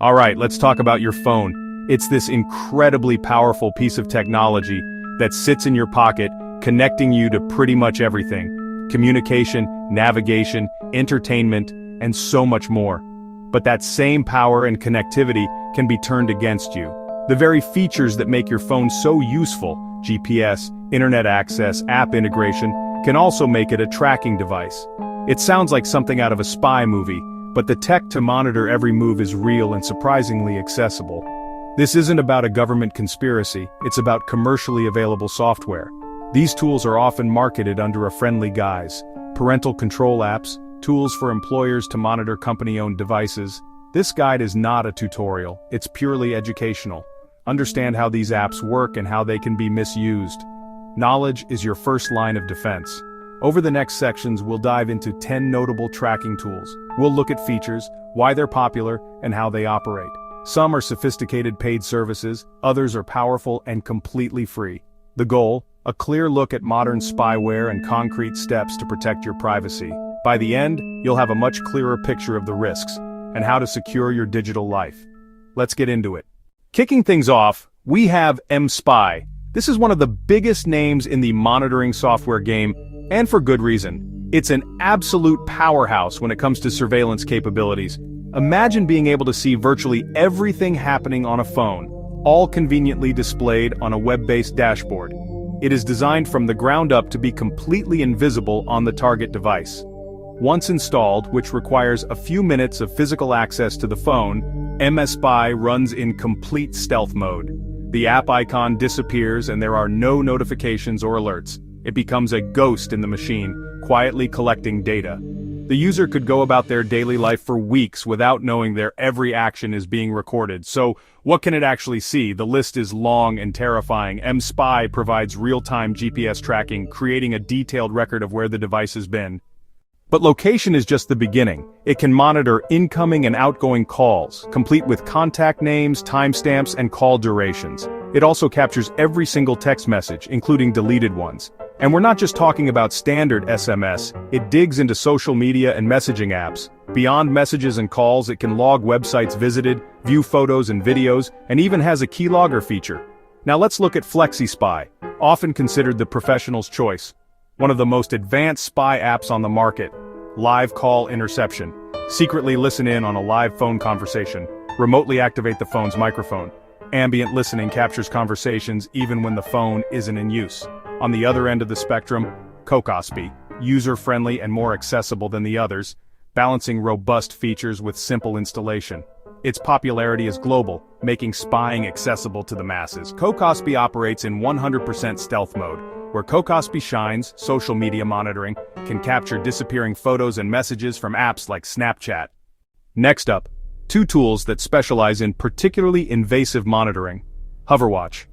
Alright, let's talk about your phone. It's this incredibly powerful piece of technology that sits in your pocket, connecting you to pretty much everything. Communication, navigation, entertainment, and so much more. But that same power and connectivity can be turned against you. The very features that make your phone so useful, GPS, internet access, app integration, can also make it a tracking device. It sounds like something out of a spy movie, but the tech to monitor every move is real and surprisingly accessible. This isn't about a government conspiracy, it's about commercially available software. These tools are often marketed under a friendly guise. Parental control apps, tools for employers to monitor company-owned devices. This guide is not a tutorial, it's purely educational. Understand how these apps work and how they can be misused. Knowledge is your first line of defense. Over the next sections, we'll dive into 10 notable tracking tools. We'll look at features, why they're popular, and how they operate. Some are sophisticated paid services, others are powerful and completely free. The goal? A clear look at modern spyware and concrete steps to protect your privacy. By the end, you'll have a much clearer picture of the risks and how to secure your digital life. Let's get into it. Kicking things off, we have mSpy. This is one of the biggest names in the monitoring software game, and for good reason. It's an absolute powerhouse when it comes to surveillance capabilities. Imagine being able to see virtually everything happening on a phone, all conveniently displayed on a web-based dashboard. It is designed from the ground up to be completely invisible on the target device. Once installed, which requires a few minutes of physical access to the phone, mSpy runs in complete stealth mode. The app icon disappears and there are no notifications or alerts. It becomes a ghost in the machine, quietly collecting data. The user could go about their daily life for weeks without knowing their every action is being recorded. So, what can it actually see? The list is long and terrifying. mSpy provides real-time GPS tracking, creating a detailed record of where the device has been. But location is just the beginning. It can monitor incoming and outgoing calls, complete with contact names, timestamps, and call durations. It also captures every single text message, including deleted ones. And we're not just talking about standard SMS, it digs into social media and messaging apps. Beyond messages and calls, it can log websites visited, view photos and videos, and even has a keylogger feature. Now let's look at FlexiSpy, often considered the professional's choice. One of the most advanced spy apps on the market. Live call interception. Secretly listen in on a live phone conversation. Remotely activate the phone's microphone. Ambient listening captures conversations even when the phone isn't in use. On the other end of the spectrum, FlexiSpy, user-friendly and more accessible than the others, balancing robust features with simple installation. Its popularity is global, making spying accessible to the masses. FlexiSpy operates in 100% stealth mode, where FlexiSpy shines. Social media monitoring can capture disappearing photos and messages from apps like Snapchat. Next up, two tools that specialize in particularly invasive monitoring. HoverWatch.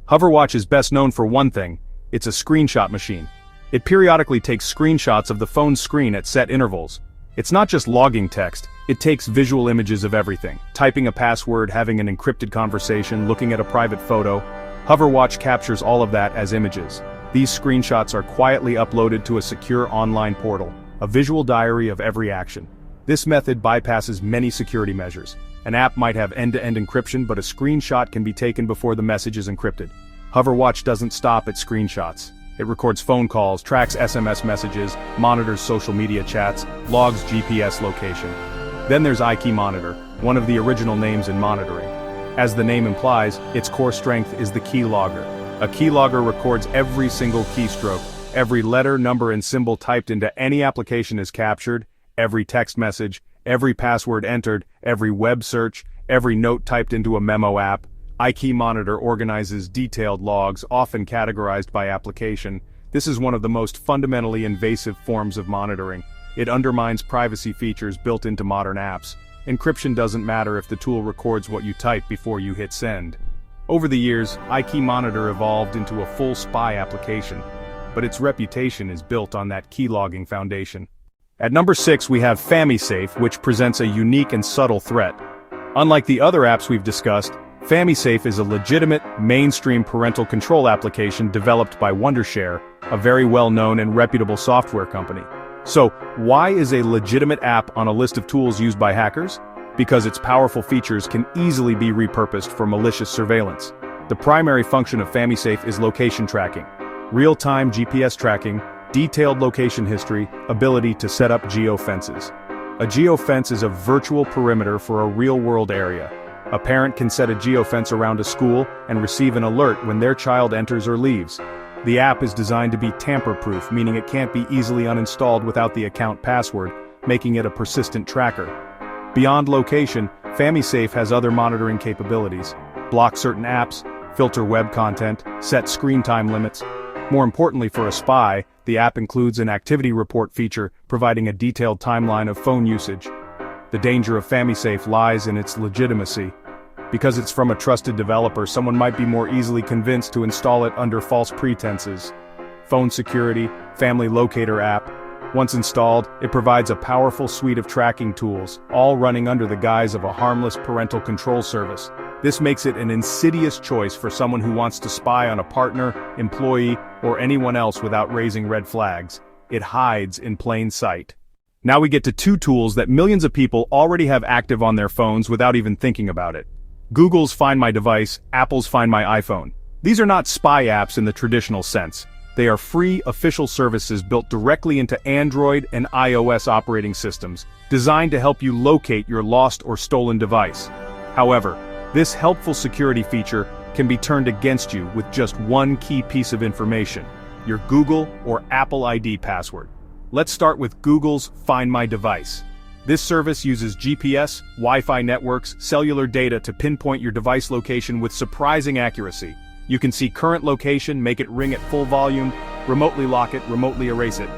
HoverWatch is best known for one thing: it's a screenshot machine. It periodically takes screenshots of the phone's screen at set intervals. It's not just logging text, it takes visual images of everything. Typing a password, having an encrypted conversation, looking at a private photo. HoverWatch captures all of that as images. These screenshots are quietly uploaded to a secure online portal, a visual diary of every action. This method bypasses many security measures. An app might have end-to-end encryption, but a screenshot can be taken before the message is encrypted. HoverWatch doesn't stop at screenshots. It records phone calls, tracks SMS messages, monitors social media chats, logs GPS location. Then there's iKey Monitor, one of the original names in monitoring. As the name implies, its core strength is the keylogger. A keylogger records every single keystroke. Every letter, number, and symbol typed into any application is captured. Every text message, every password entered, every web search, every note typed into a memo app. iKey Monitor organizes detailed logs, often categorized by application. This is one of the most fundamentally invasive forms of monitoring. It undermines privacy features built into modern apps. Encryption doesn't matter if the tool records what you type before you hit send. Over the years, iKey Monitor evolved into a full spy application, but its reputation is built on that keylogging foundation. At number 6 we have FamiSafe, which presents a unique and subtle threat. Unlike the other apps we've discussed, FamiSafe is a legitimate, mainstream parental control application developed by Wondershare, a very well-known and reputable software company. So, why is a legitimate app on a list of tools used by hackers? because its powerful features can easily be repurposed for malicious surveillance. The primary function of FamiSafe is location tracking. Real-time GPS tracking, detailed location history, ability to set up geofences. A geofence is a virtual perimeter for a real-world area. A parent can set a geofence around a school and receive an alert when their child enters or leaves. The app is designed to be tamper-proof, meaning it can't be easily uninstalled without the account password, making it a persistent tracker. Beyond location, FamiSafe has other monitoring capabilities. Block certain apps, filter web content, set screen time limits. More importantly for a spy, the app includes an activity report feature, providing a detailed timeline of phone usage. The danger of FamiSafe lies in its legitimacy. Because it's from a trusted developer, someone might be more easily convinced to install it under false pretenses. Phone security, family locator app. Once installed, it provides a powerful suite of tracking tools, all running under the guise of a harmless parental control service. This makes it an insidious choice for someone who wants to spy on a partner, employee, or anyone else without raising red flags. It hides in plain sight. Now we get to two tools that millions of people already have active on their phones without even thinking about it. Google's Find My Device, Apple's Find My iPhone. These are not spy apps in the traditional sense. They are free, official services built directly into Android and iOS operating systems, designed to help you locate your lost or stolen device. However, this helpful security feature can be turned against you with just one key piece of information: your Google or Apple ID password. Let's start with Google's Find My Device. This service uses GPS, Wi-Fi networks, cellular data to pinpoint your device location with surprising accuracy. You can see current location, make it ring at full volume, remotely lock it, remotely erase it.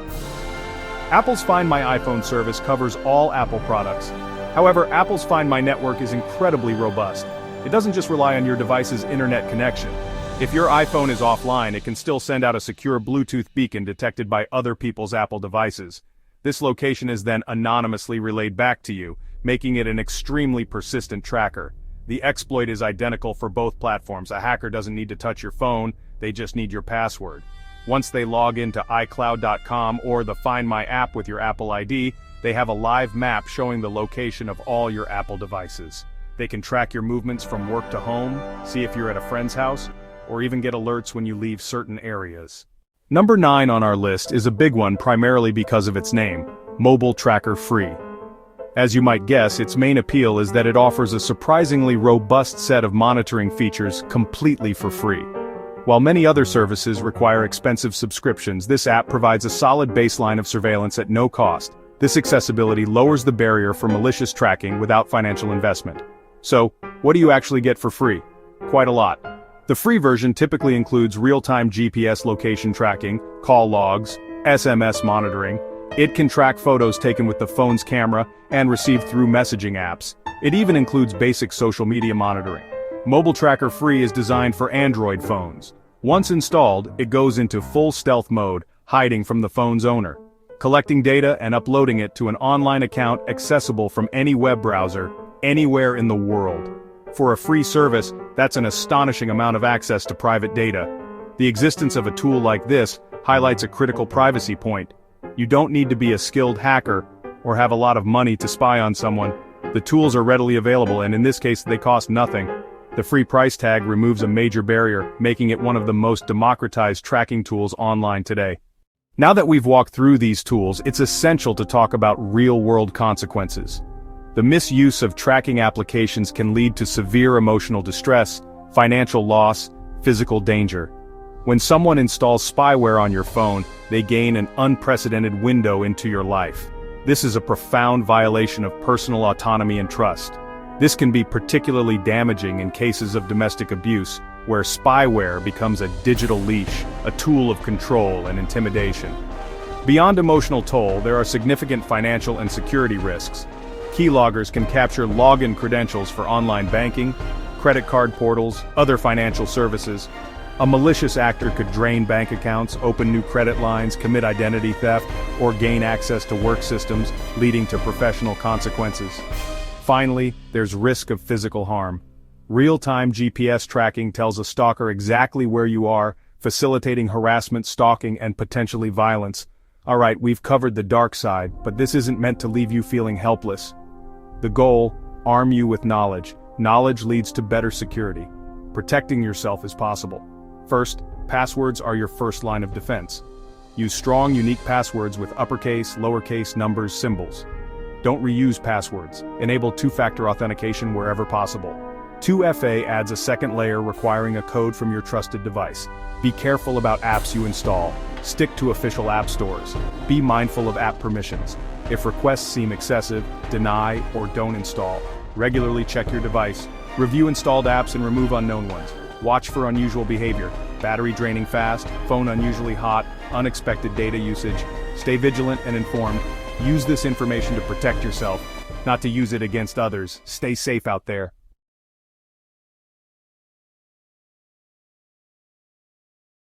Apple's Find My iPhone service covers all Apple products. However, Apple's Find My network is incredibly robust. It doesn't just rely on your device's internet connection. If your iPhone is offline, it can still send out a secure Bluetooth beacon detected by other people's Apple devices. This location is then anonymously relayed back to you, making it an extremely persistent tracker. The exploit is identical for both platforms. A hacker doesn't need to touch your phone, they just need your password. Once they log into iCloud.com or the Find My app with your Apple ID, they have a live map showing the location of all your Apple devices. They can track your movements from work to home, see if you're at a friend's house, or even get alerts when you leave certain areas. Number 9 on our list is a big one primarily because of its name, Mobile Tracker Free. As you might guess, its main appeal is that it offers a surprisingly robust set of monitoring features completely for free. While many other services require expensive subscriptions, this app provides a solid baseline of surveillance at no cost. This accessibility lowers the barrier for malicious tracking without financial investment. So, what do you actually get for free? Quite a lot. The free version typically includes real-time GPS location tracking, call logs, SMS monitoring. It can track photos taken with the phone's camera and received through messaging apps. It even includes basic social media monitoring. Mobile Tracker Free is designed for Android phones. Once installed, it goes into full stealth mode, hiding from the phone's owner, collecting data and uploading it to an online account accessible from any web browser, anywhere in the world. For a free service, that's an astonishing amount of access to private data. The existence of a tool like this highlights a critical privacy point. You don't need to be a skilled hacker or have a lot of money to spy on someone. The tools are readily available, and in this case they cost nothing. The free price tag removes a major barrier, making it one of the most democratized tracking tools online today. Now that we've walked through these tools, it's essential to talk about real-world consequences. The misuse of tracking applications can lead to severe emotional distress, financial loss, physical danger. When someone installs spyware on your phone, they gain an unprecedented window into your life. This is a profound violation of personal autonomy and trust. This can be particularly damaging in cases of domestic abuse, where spyware becomes a digital leash, a tool of control and intimidation. Beyond emotional toll, there are significant financial and security risks. Keyloggers can capture login credentials for online banking, credit card portals, other financial services. A malicious actor could drain bank accounts, open new credit lines, commit identity theft, or gain access to work systems, leading to professional consequences. Finally, there's risk of physical harm. Real-time GPS tracking tells a stalker exactly where you are, facilitating harassment, stalking, and potentially violence. Alright, we've covered the dark side, but this isn't meant to leave you feeling helpless. The goal, Arm you with knowledge. Knowledge leads to better security. Protecting yourself is possible. First, passwords are your first line of defense. Use strong, unique passwords with uppercase, lowercase, numbers, symbols. Don't reuse passwords. Enable two-factor authentication wherever possible. 2FA adds a second layer requiring a code from your trusted device. Be careful about apps you install. Stick to official app stores. Be mindful of app permissions. If requests seem excessive, deny or don't install. Regularly check your device. Review installed apps and remove unknown ones. Watch for unusual behavior. Battery draining fast, phone unusually hot, unexpected data usage. Stay vigilant and informed. Use this information to protect yourself, not to use it against others. Stay safe out there.